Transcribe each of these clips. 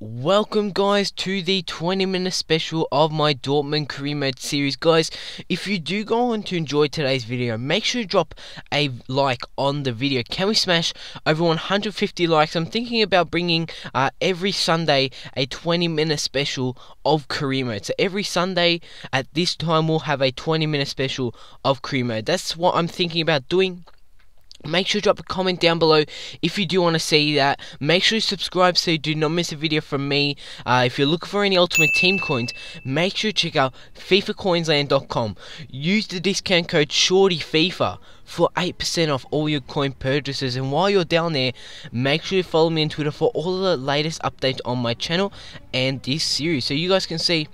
Welcome guys to the 20-minute special of my Dortmund career mode series. Guys, if you do go on to enjoy today's video, make sure to drop a like on the video. Can we smash over 150 likes? I'm thinking about bringing every Sunday a 20-minute special of career mode. So every Sunday at this time we'll have a 20-minute special of career mode. That's what I'm thinking about doing. Make sure to drop a comment down below if you do want to see that. Make sure to subscribe so you do not miss a video from me. If you're looking for any Ultimate Team coins, make sure to check out FIFAcoinsland.com. Use the discount code SHORTYFIFA for 8% off all your coin purchases. And while you're down there, make sure to follow me on Twitter for all the latest updates on my channel and this series. So you guys can see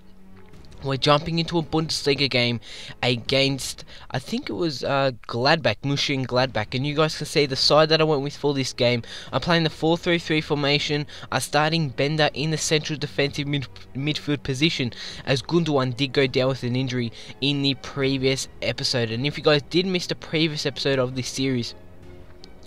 we're jumping into a Bundesliga game against, I think it was Gladbach, Gladbach, and you guys can see the side that I went with for this game. I'm playing the 4-3-3 formation. I'm starting Bender in the central defensive midfield position, as Gundogan did go down with an injury in the previous episode. And if you guys did miss the previous episode of this series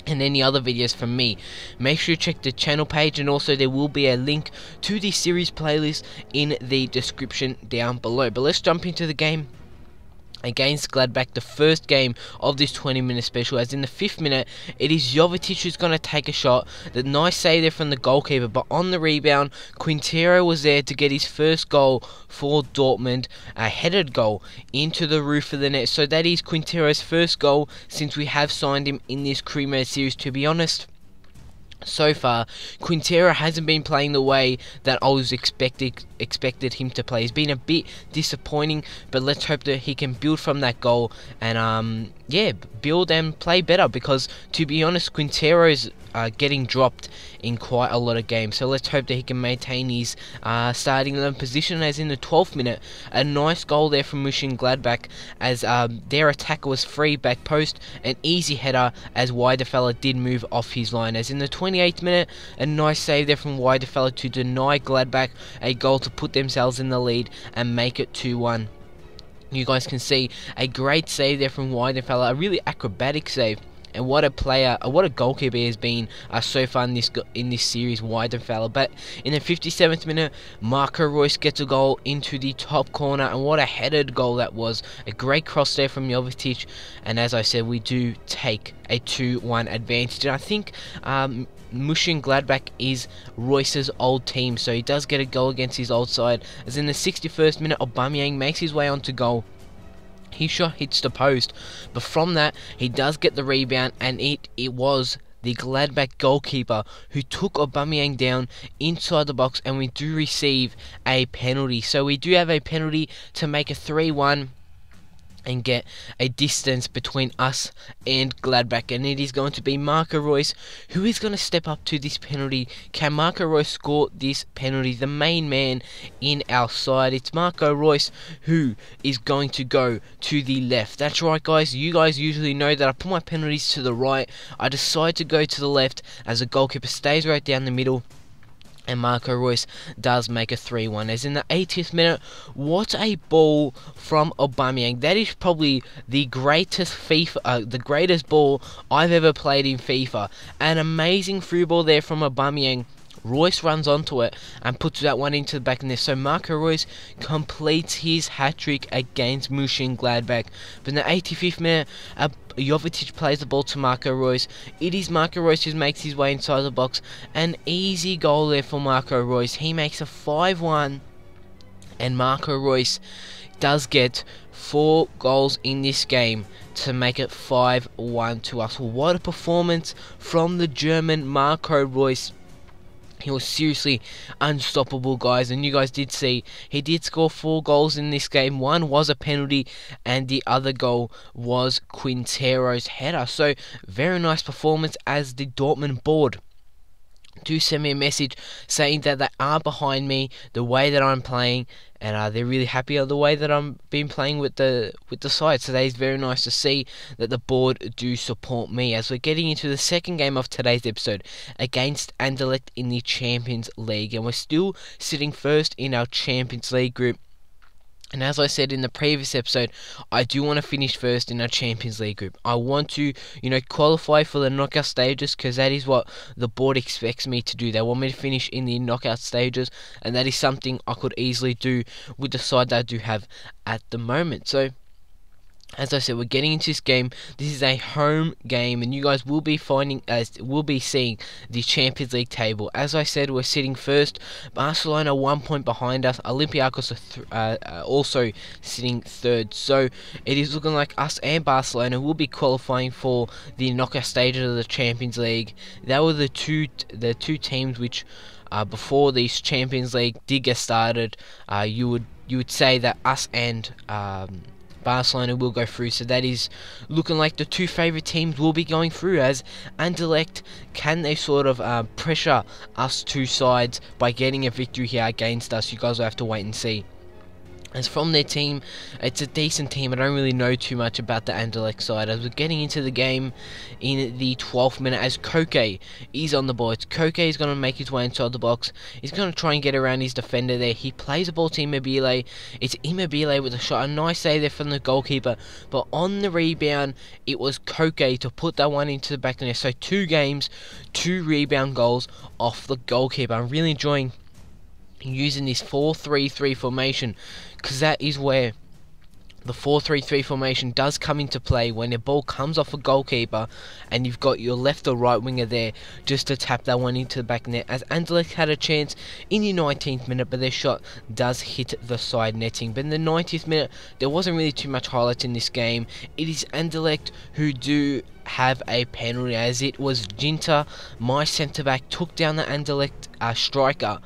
and any other videos from me, make sure you check the channel page, and also there will be a link to the series playlist in the description down below. But let's jump into the game against Gladbach, the first game of this 20-minute special. As in the 5th minute, it is Jovetic who's going to take a shot. The nice save there from the goalkeeper, but on the rebound, Quintero was there to get his first goal for Dortmund, a headed goal into the roof of the net. So that is Quintero's first goal since we have signed him in this career mode series. To be honest, so far, Quintero hasn't been playing the way that I was expected him to play. He's been a bit disappointing, but let's hope that he can build from that goal and yeah, build and play better, because to be honest, Quintero's getting dropped in quite a lot of games. So let's hope that he can maintain his starting 11 position. As in the 12th minute, a nice goal there from Gladbach, as their attacker was free back post, an easy header as Weidenfeller did move off his line. As in the 28th minute, a nice save there from Weidenfeller to deny Gladbach a goal to put themselves in the lead and make it 2-1. You guys can see a great save there from Weidenfeller, a really acrobatic save. And what a player, what a goalkeeper he has been so far in this series, Weidenfeller. But in the 57th minute, Marco Reus gets a goal into the top corner, and what a headed goal that was. A great cross there from Jovetic, and as I said, we do take a 2-1 advantage. And I think Gladbach is Reus's old team, so he does get a goal against his old side. As in the 61st minute, Aubameyang makes his way onto goal. His shot hits the post, but from that he does get the rebound, and it was the Gladbach goalkeeper who took Aubameyang down inside the box, and we do receive a penalty. So we do have a penalty to make a 3-1 and get a distance between us and Gladbach, and it is going to be Marco Reus who is going to step up to this penalty. Can Marco Reus score this penalty? The main man in our side, it's Marco Reus who is going to go to the left. That's right guys, you guys usually know that I put my penalties to the right. I decide to go to the left as the goalkeeper stays right down the middle, and Marco Reus does make a 3-1. As in the 80th minute, what a ball from Aubameyang. That is probably the greatest the greatest ball I've ever played in FIFA. An amazing through ball there from Aubameyang. Reus runs onto it and puts that one into the back of the net. So Marco Reus completes his hat-trick against Gladbach. But in the 85th minute, Jovetic plays the ball to Marco Reus. It is Marco Reus who makes his way inside the box. An easy goal there for Marco Reus. He makes a 5-1, and Marco Reus does get 4 goals in this game to make it 5-1 to us. What a performance from the German Marco Reus. He was seriously unstoppable, guys, and you guys did see he did score 4 goals in this game. One was a penalty, and the other goal was Quintero's header. So very nice performance, as the Dortmund board do send me a message saying that they are behind me, the way that I'm playing, and they're really happy on the way that I'm been playing with the side. So that is very nice to see that the board do support me, as we're getting into the second game of today's episode against Anderlecht in the Champions League, and we're still sitting first in our Champions League group And as I said in the previous episode, I do want to finish first in our Champions League group. I want to, qualify for the knockout stages, because that is what the board expects me to do. They want me to finish in the knockout stages, and that is something I could easily do with the side that I do have at the moment. So, as I said, we're getting into this game. This is a home game, and you guys will be seeing the Champions League table. As I said, we're sitting first. Barcelona 1 point behind us. Olympiacos are also sitting third. So it is looking like us and Barcelona will be qualifying for the knockout stages of the Champions League. That were the two teams which, before this Champions League did get started, you would say that us and Barcelona will go through. So that is looking like the two favourite teams will be going through. As Anderlecht, can they sort of pressure us two sides by getting a victory here against us? You guys will have to wait and see. As from their team, it's a decent team. I don't really know too much about the Anderlecht side. As we're getting into the game in the 12th minute, as Koke is on the ball. Koke is going to make his way inside the box. He's going to try and get around his defender there. He plays the ball to Immobile. It's Immobile with a shot. A nice save there from the goalkeeper. But on the rebound, it was Koke to put that one into the back of the net. So 2 games, 2 rebound goals off the goalkeeper. I'm really enjoying using this 4-3-3 formation, because that is where the 4-3-3 formation does come into play when the ball comes off a goalkeeper and you've got your left or right winger there just to tap that one into the back net. As Anderlecht had a chance in the 19th minute, but their shot does hit the side netting. But in the 90th minute, there wasn't really too much highlights in this game. It is Anderlecht who do have a penalty, as it was Ginter, my centre back, took down the Anderlecht striker.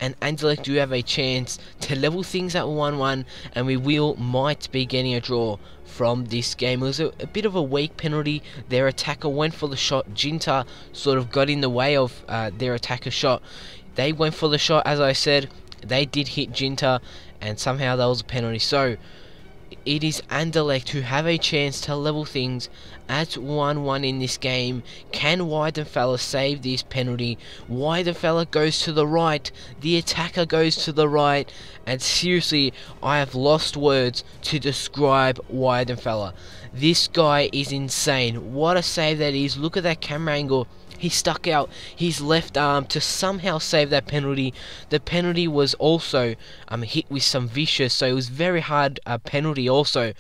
And Anderlecht do have a chance to level things at 1-1, and we might be getting a draw from this game. It was a bit of a weak penalty. Their attacker went for the shot. Ginter sort of got in the way of their attacker's shot. They went for the shot, as I said. They did hit Ginter, and somehow that was a penalty. So it is Anderlecht who have a chance to level things at 1-1 in this game. Can Weidenfeller save this penalty? Weidenfeller goes to the right, the attacker goes to the right, and seriously, I have lost words to describe Weidenfeller. This guy is insane. What a save that is. Look at that camera angle. He stuck out his left arm to somehow save that penalty. The penalty was also hit with some vicious, so it was very hard penalty also.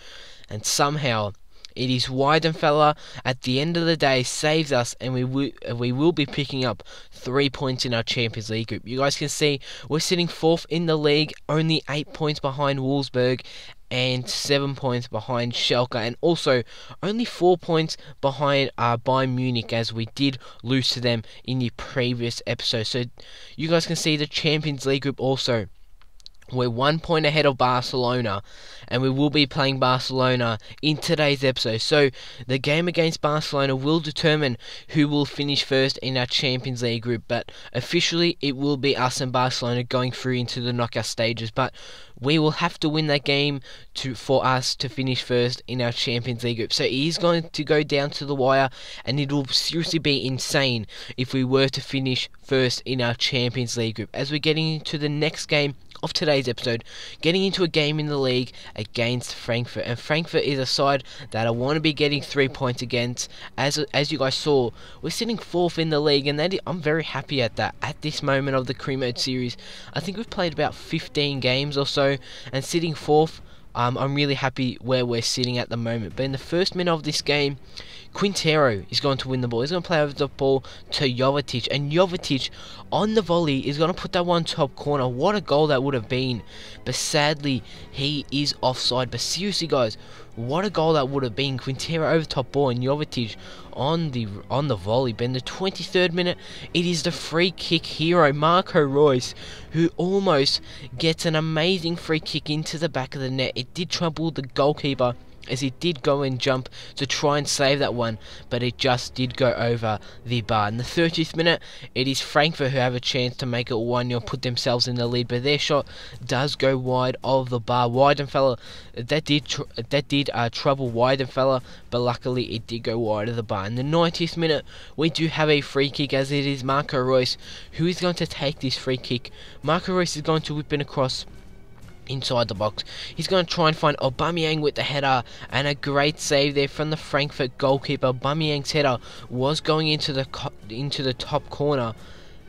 And somehow it is Weidenfeller at the end of the day saves us, and we will be picking up 3 points in our Champions League group. You guys can see we're sitting 4th in the league, only 8 points behind Wolfsburg and 7 points behind Schalke, and also only 4 points behind Bayern Munich, as we did lose to them in the previous episode. So you guys can see the Champions League group also. We're 1 point ahead of Barcelona, and we will be playing Barcelona in today's episode. So the game against Barcelona will determine who will finish first in our Champions League group, but officially it will be us and Barcelona going through into the knockout stages. But we will have to win that game for us to finish first in our Champions League group. So it is going to go down to the wire, and it will seriously be insane if we were to finish first in our Champions League group. As we're getting into the next game of today's episode, getting into a game in the league against Frankfurt, and Frankfurt is a side that I want to be getting 3 points against. As you guys saw, we're sitting 4th in the league, and I'm very happy at that. At this moment of the career mode series, I think we've played about 15 games or so, and sitting 4th, I'm really happy where we're sitting at the moment. But in the first minute of this game, Quintero is going to win the ball. He's going to play over the ball to Jovetic, and Jovetic on the volley is going to put that one top corner. What a goal that would have been. But sadly, he is offside. But seriously, guys, what a goal that would have been. Quintero over top ball and Jovetic on the volley. But in the 23rd minute, it is the free kick hero Marco Reus who almost gets an amazing free kick into the back of the net. It did trouble the goalkeeper, as he did go and jump to try and save that one, but it just did go over the bar. In the 30th minute, it is Frankfurt who have a chance to make it 1-0, put themselves in the lead, but their shot does go wide of the bar. Weidenfeller, that did trouble Weidenfeller, but luckily it did go wide of the bar. In the 90th minute, we do have a free kick, as it is Marco Reus who is going to take this free kick. Marco Reus is going to whip it across inside the box. He's going to try and find Aubameyang with the header, and a great save there from the Frankfurt goalkeeper. Aubameyang's header was going into the top corner,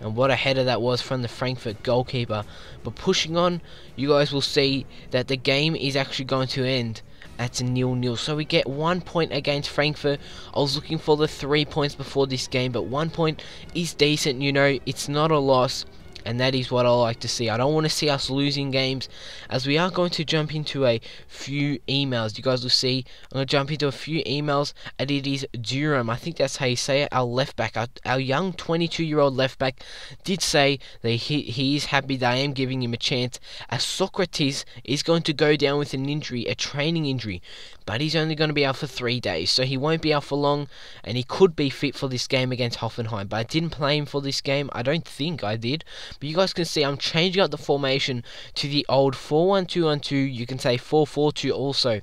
and what a header that was from the Frankfurt goalkeeper. But pushing on, you guys will see that the game is actually going to end at 0-0. So we get 1 point against Frankfurt. I was looking for the 3 points before this game, but 1 point is decent, you know, it's not a loss. And that is what I like to see. I don't want to see us losing games, as we are going to jump into a few emails. You guys will see I'm going to jump into a few emails, and it is Durham, I think that's how you say it, our left back, our young 22-year-old left back, did say that he is happy that I am giving him a chance, as Socrates is going to go down with an injury, a training injury, but he's only going to be out for 3 days, so he won't be out for long, and he could be fit for this game against Hoffenheim. But I didn't play him for this game. I don't think I did. But you guys can see I'm changing up the formation to the old 4-1-2-1-2. You can say 4-4-2 also,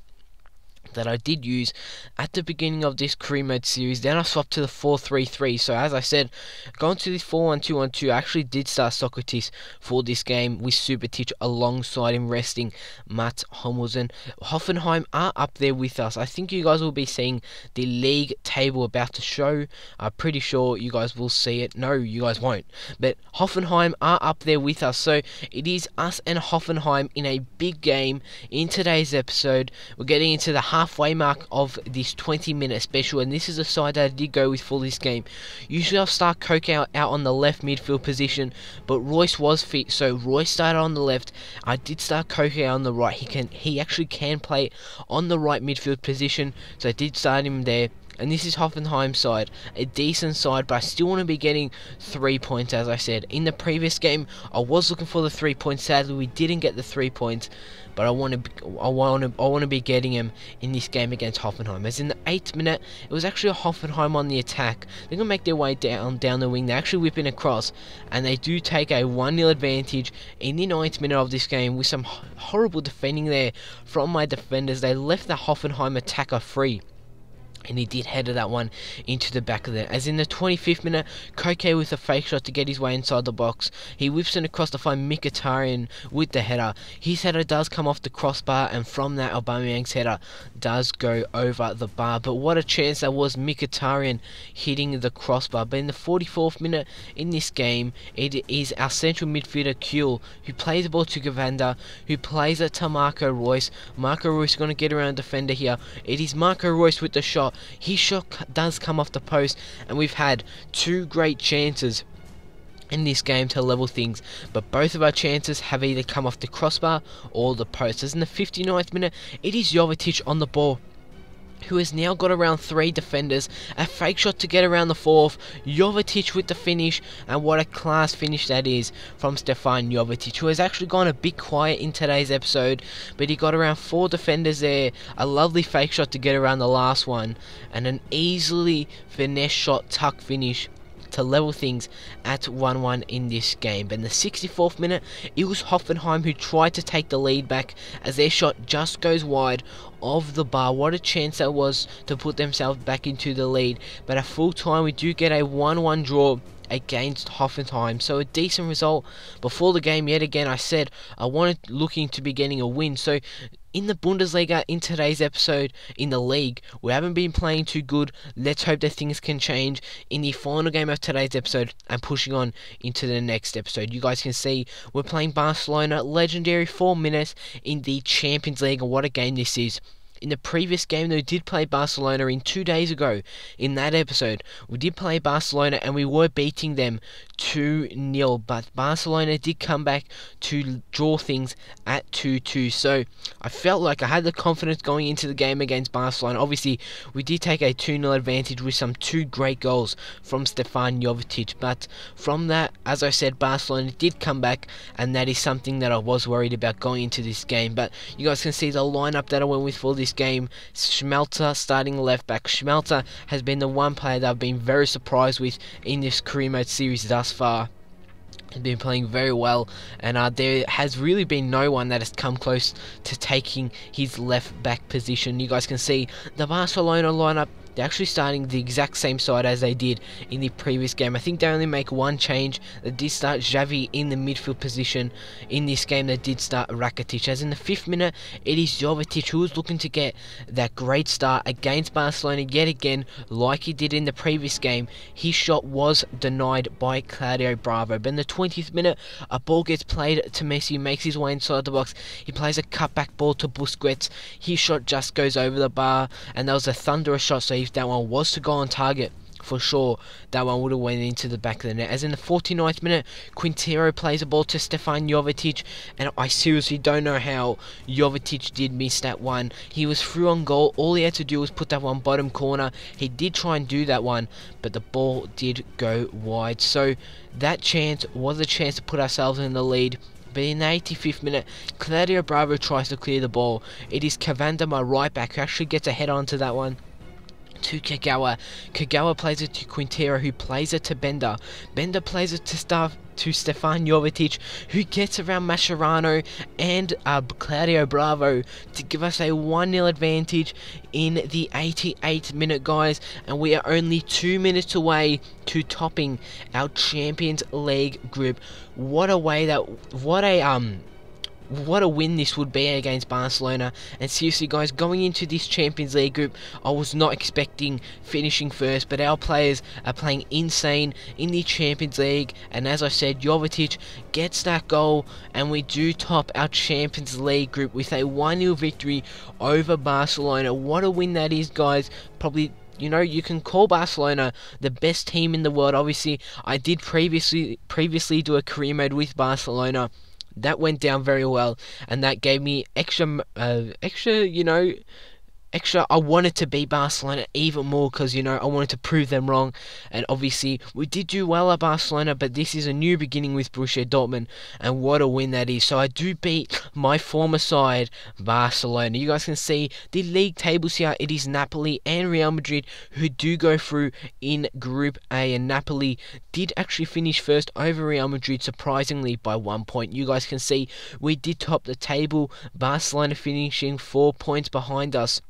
that I did use at the beginning of this career mode series. Then I swapped to the 4-3-3. So as I said, going to this 4-1-2-1-2, I actually did start Socrates for this game with Subotic alongside him, resting Matt Hummels. Hoffenheim are up there with us. I think you guys will be seeing the league table about to show. I'm pretty sure you guys will see it. No, you guys won't. But Hoffenheim are up there with us. So it is us and Hoffenheim in a big game in today's episode. We're getting into the halfway mark of this 20-minute special, and this is a side that I did go with for this game. Usually I'll start Coke out on the left midfield position, but Royce was fit, so Royce started on the left. I did start Coke out on the right. He actually can play on the right midfield position, so I did start him there. And this is Hoffenheim's side, a decent side, but I still want to be getting 3 points. As I said in the previous game, I was looking for the 3 points. Sadly, we didn't get the 3 points, but I want to be getting them in this game against Hoffenheim. As in the 8th minute, it was actually a Hoffenheim on the attack. They're gonna make their way down the wing. They're actually whipping across, and they do take a 1-0 advantage in the 9th minute of this game with some horrible defending there from my defenders. They left the Hoffenheim attacker free, and he did header that one into the back of there. As in the 25th minute, Koke with a fake shot to get his way inside the box. He whips it across to find Mkhitaryan with the header. His header does come off the crossbar, and from that, Aubameyang's header does go over the bar. But what a chance that was, Mkhitaryan hitting the crossbar. But in the 44th minute in this game, it is our central midfielder Kuhl who plays the ball to Gavander, who plays it to Marco Reus. Marco Reus is going to get around defender here. It is Marco Reus with the shot. His shot does come off the post, and we've had 2 great chances in this game to level things, but both of our chances have either come off the crossbar or the post. As in the 59th minute, it is Jovetic on the ball, who has now got around 3 defenders, a fake shot to get around the 4th, Jovetic with the finish, and what a class finish that is from Stefan Jovetic, who has actually gone a bit quiet in today's episode, but he got around 4 defenders there, a lovely fake shot to get around the last one, and an easily finesse shot tuck finish to level things at 1-1 in this game. But in the 64th minute, it was Hoffenheim who tried to take the lead back, as their shot just goes wide of the bar. What a chance that was to put themselves back into the lead. But at full time, we do get a 1-1 draw against Hoffenheim, so a decent result. Before the game, yet again, I said I wanted looking to be getting a win. So in the Bundesliga, in today's episode, in the league, we haven't been playing too good. Let's hope that things can change in the final game of today's episode and pushing on into the next episode. You guys can see we're playing Barcelona, legendary 4 minutes in the Champions League, and what a game this is. In the previous game, they did play Barcelona in 2 days ago. In that episode, we did play Barcelona and we were beating them 2-0, but Barcelona did come back to draw things at 2-2. So I felt like I had the confidence going into the game against Barcelona. Obviously, we did take a 2-0 advantage with some 2 great goals from Stefan Jovetic, but from that, as I said, Barcelona did come back, and that is something that I was worried about going into this game. But you guys can see the lineup that I went with for this game. Schmelzer starting left back. Schmelzer has been the one player that I've been very surprised with in this career mode series thus far. He's been playing very well, and there has really been no one that has come close to taking his left back position. You guys can see the Barcelona lineup they're actually starting the exact same side as they did in the previous game. I think they only make one change. They did start Xavi in the midfield position. In this game, they did start Rakitic. As in the 5th minute, it is Jovetic who was looking to get that great start against Barcelona yet again, like he did in the previous game. His shot was denied by Claudio Bravo. But in the 20th minute, a ball gets played to Messi, makes his way inside the box. He plays a cutback ball to Busquets. His shot just goes over the bar, and that was a thunderous shot. So if that one was to go on target, for sure that one would have went into the back of the net. As in the 49th minute, Quintero plays a ball to Stefan Jovetic, and I seriously don't know how Jovetic did miss that one. He was through on goal. All he had to do was put that one bottom corner. He did try and do that one, but the ball did go wide. So that chance was a chance to put ourselves in the lead. But in the 85th minute, Claudio Bravo tries to clear the ball. It is Cavanda, my right back, who actually gets a head onto that one to Kagawa. Kagawa plays it to Quintero, who plays it to Bender. Bender plays it to Stefan Jovetic, who gets around Mascherano and Claudio Bravo to give us a 1-0 advantage in the 88th minute, guys, and we are only 2 minutes away to topping our Champions League group. What a win this would be against Barcelona. And seriously, guys, going into this Champions League group, I was not expecting finishing first, but our players are playing insane in the Champions League, and as I said, Jovetic gets that goal, and we do top our Champions League group with a 1-0 victory over Barcelona. What a win that is, guys. Probably, you know, you can call Barcelona the best team in the world. Obviously, I did previously do a career mode with Barcelona. That went down very well, and that gave me extra, I wanted to beat Barcelona even more because, you know, I wanted to prove them wrong. And obviously, we did do well at Barcelona, but this is a new beginning with Borussia Dortmund, and what a win that is. So I do beat my former side, Barcelona. You guys can see the league tables here. It is Napoli and Real Madrid who do go through in Group A, and Napoli did actually finish first over Real Madrid, surprisingly, by 1 point. You guys can see we did top the table, Barcelona finishing 4 points behind us.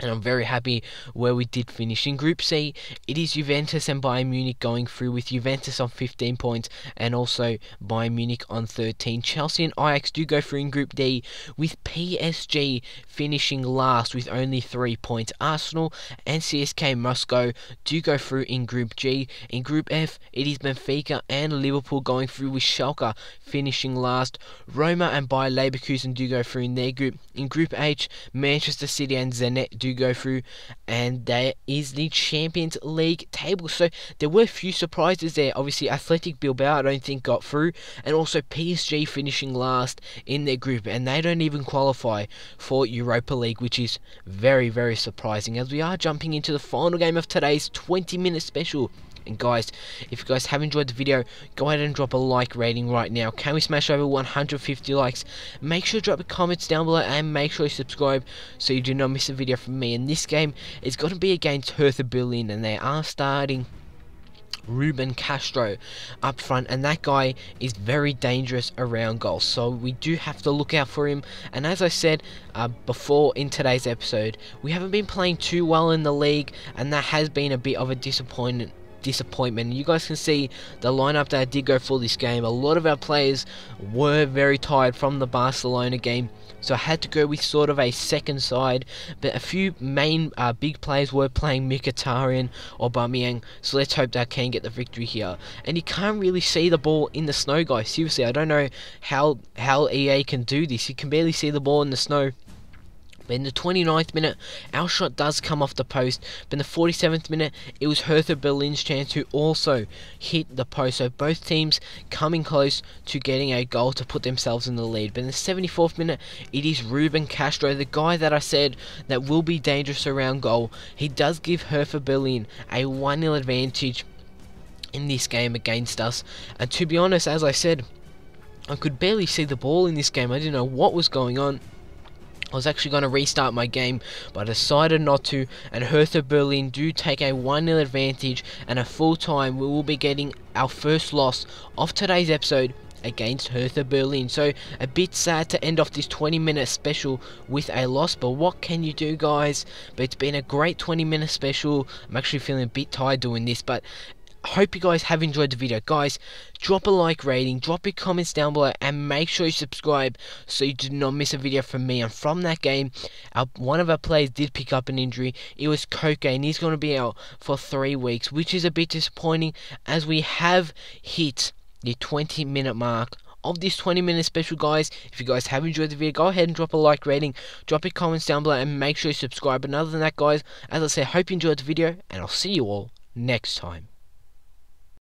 And I'm very happy where we did finish. In Group C, it is Juventus and Bayern Munich going through, with Juventus on 15 points and also Bayern Munich on 13. Chelsea and Ajax do go through in Group D, with PSG finishing last with only 3 points. Arsenal and CSK Moscow do go through in Group G. In Group F, it is Benfica and Liverpool going through, with Schalke finishing last. Roma and Bayer Leverkusen do go through in their group. In Group H, Manchester City and Zenit do go through, and there is the Champions League table. So there were a few surprises there. Obviously, Athletic Bilbao I don't think got through, and also PSG finishing last in their group, and they don't even qualify for Europa League, which is very, very surprising, as we are jumping into the final game of today's 20-minute special. And guys, if you guys have enjoyed the video, go ahead and drop a like rating right now. Can we smash over 150 likes? Make sure to drop the comments down below, and make sure you subscribe so you do not miss a video from me. And this game is going to be against Hertha Berlin, and they are starting Ruben Castro up front, and that guy is very dangerous around goal, so we do have to look out for him. And as I said before in today's episode, we haven't been playing too well in the league, and that has been a bit of a disappointment. You guys can see the lineup that I did go for this game. A lot of our players were very tired from the Barcelona game, so I had to go with sort of a second side, but a few main big players were playing Mkhitaryan or Aubameyang, so let's hope that I can get the victory here. And you can't really see the ball in the snow, guys. Seriously, I don't know how EA can do this. You can barely see the ball in the snow. But in the 29th minute, our shot does come off the post. But in the 47th minute, it was Hertha Berlin's chance to also hit the post. So both teams coming close to getting a goal to put themselves in the lead. But in the 74th minute, it is Ruben Castro, the guy that I said that will be dangerous around goal. He does give Hertha Berlin a 1-0 advantage in this game against us. And to be honest, as I said, I could barely see the ball in this game. I didn't know what was going on. I was actually going to restart my game, but I decided not to, and Hertha Berlin do take a 1-0 advantage, and at full time we will be getting our first loss of today's episode against Hertha Berlin. So a bit sad to end off this 20-minute special with a loss, but what can you do, guys? But it's been a great 20-minute special. I'm actually feeling a bit tired doing this, but I hope you guys have enjoyed the video. Guys, drop a like rating, drop your comments down below, and make sure you subscribe so you do not miss a video from me. And from that game, one of our players did pick up an injury. It was Koke, and he's going to be out for 3 weeks, which is a bit disappointing, as we have hit the 20-minute mark of this 20-minute special, guys. If you guys have enjoyed the video, go ahead and drop a like rating, drop your comments down below, and make sure you subscribe. And other than that, guys, as I say, hope you enjoyed the video, and I'll see you all next time.